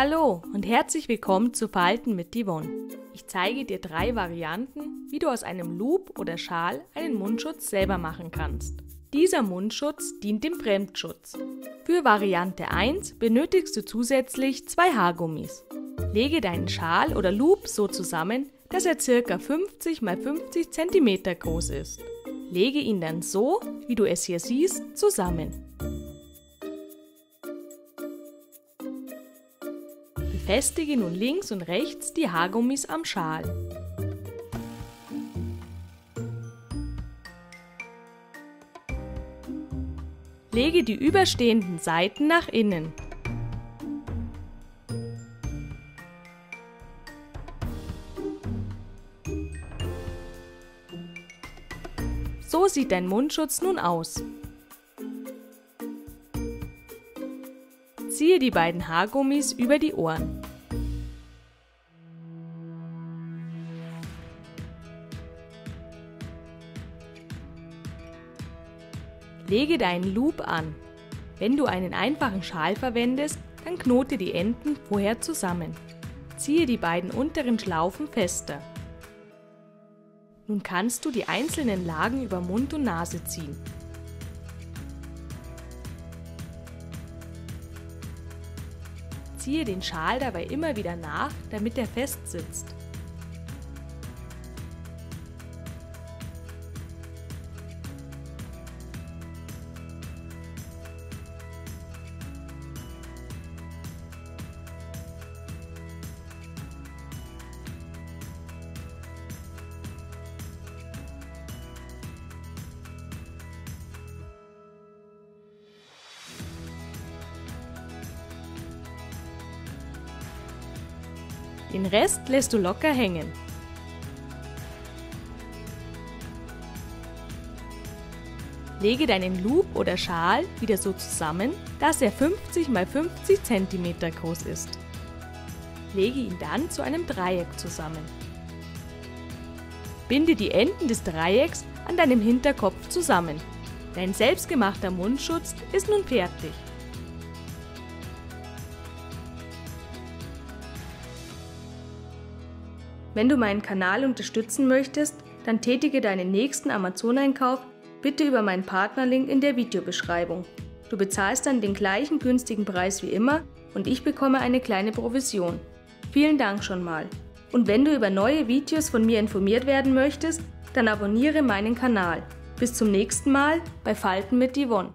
Hallo und herzlich willkommen zu Falten mit Yvonne. Ich zeige dir 3 Varianten, wie du aus einem Loop oder Schal einen Mundschutz selber machen kannst. Dieser Mundschutz dient dem Fremdschutz. Für Variante 1 benötigst du zusätzlich 2 Haargummis. Lege deinen Schal oder Loop so zusammen, dass er ca. 50 x 50 cm groß ist. Lege ihn dann so, wie du es hier siehst, zusammen. Befestige nun links und rechts die Haargummis am Schal. Lege die überstehenden Seiten nach innen. So sieht dein Mundschutz nun aus. Ziehe die beiden Haargummis über die Ohren. Lege deinen Loop an. Wenn du einen einfachen Schal verwendest, dann knote die Enden vorher zusammen. Ziehe die beiden unteren Schlaufen fester. Nun kannst du die einzelnen Lagen über Mund und Nase ziehen. Ziehe den Schal dabei immer wieder nach, damit er fest sitzt. Den Rest lässt du locker hängen. Lege deinen Loop oder Schal wieder so zusammen, dass er 50 x 50 cm groß ist. Lege ihn dann zu einem Dreieck zusammen. Binde die Enden des Dreiecks an deinem Hinterkopf zusammen. Dein selbstgemachter Mundschutz ist nun fertig. Wenn du meinen Kanal unterstützen möchtest, dann tätige deinen nächsten Amazon-Einkauf bitte über meinen Partnerlink in der Videobeschreibung. Du bezahlst dann den gleichen günstigen Preis wie immer und ich bekomme eine kleine Provision. Vielen Dank schon mal. Und wenn du über neue Videos von mir informiert werden möchtest, dann abonniere meinen Kanal. Bis zum nächsten Mal bei Falten mit Yvonne.